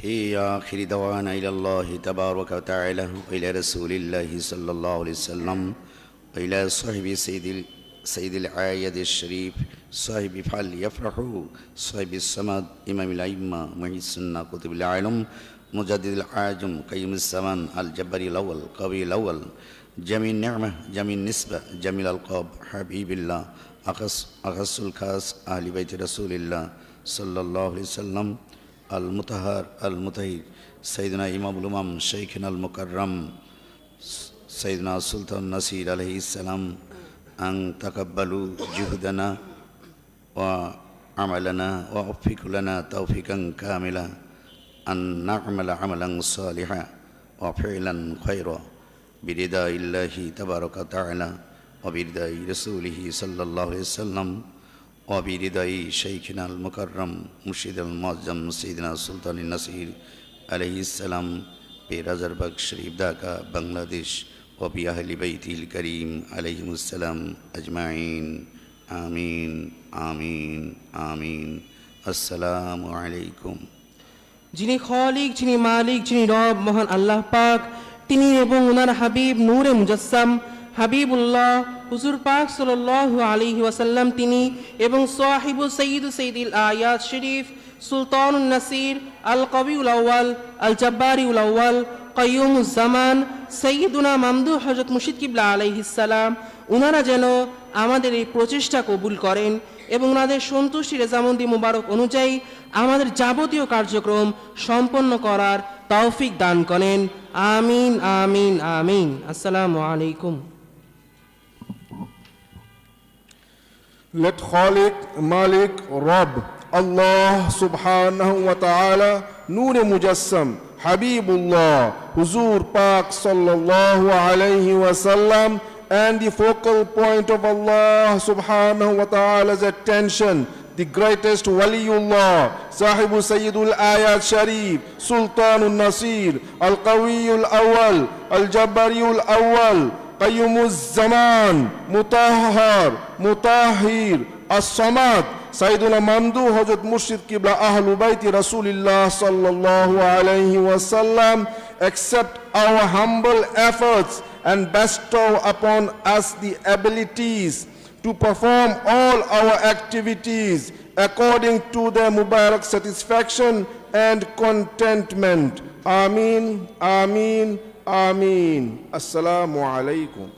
في آخر دعوانا إلى الله تبارك وتعالى وإلى رسول الله صلى الله عليه وسلم وإلى صاحب سيد العايد الشريف صاحب فعل يفرحوا صاحب السماد إمام الأئمة محي السنة قطب العالم مجدد العاجم قيم الزمان الجبري الأول قوي الأول جميع النعمة جميع النسبة جميع الألقاب حبيب الله أخص الخاص أهل بيت رسول الله صلى الله عليه وسلم المطهر المطهر سيدنا إمام الأمم شيخنا المكرم سيدنا سلطان النصير عليه السلام أن تقبلوا جهدنا وعملنا ووفق لنا توفيقا كاملا أن نعمل عملا صالحا وفعلا خيرا برضا الله تبارك وتعالى وبرضا رسوله صلى الله عليه وسلم وبرضا شيخنا المكرم مرشد المعظم سيدنا سلطان النصير عليه السلام برازرباغ شريف ঢাকা বাংলাদেশ وبأهل بيته الكريم عليهم السلام أجمعين آمين آمين آمين السلام عليكم যিনি খালিক যিনি মালিক যিনি রব মহান আল্লাহ পাক তিনি এবং ওনার হাবিব নূরে মুজাসসাম হাবিবুল্লাহ হুজুর পাক সাল্লাল্লাহু আলাইহি ওয়াসাল্লাম তিনি এবং সাহিবু সাইয়্যিদুল আয়াত শরীফ সুলতানুন নাসির আল কবিউল আউয়াল আল জব্বারিউল আউয়াল কাইয়ুমুজ জামান সাইয়্যিদুনা মামদুহ হযরত মুর্শিদ কিবলা আলাইহিস সালাম ওনারা যেন আমাদের এই প্রচেষ্টা কবুল করেন এবং ওনাদের সন্তুষ্টি রেজামন্দি মুবারক অনুযায়ী আমাদের যাবতীয় কার্যক্রম সম্পন্ন করার তৌফিক দান করেন আমিন আমিন আমিন আসসালামু আলাইকুম Let Khalik, Malik, Rabb, Allah subhanahu wa ta'ala, Noor Mujassam, Habibullah, Huzur Pak sallallahu alayhi wa sallam, and the focal point of Allah subhanahu wa ta'ala's attention, the greatest Waliullah, Sahibu Sayyidul Ayat Sharif, Sultanul Nasir, Al-Qawiyul Awwal, Al-Jabbariul Awwal, Qayyumuz Zaman, Mutahhar, Mutahhir, As-Samad, Sayyiduna Mamdu, Hazrat Murshid Qibla Ahlul Bayti Rasulillah sallallahu alayhi wa sallam, accept our humble efforts and bestow upon us the abilities to perform all our activities according to their Mubarak satisfaction and contentment. Ameen, Ameen, Ameen. Assalamu alaikum.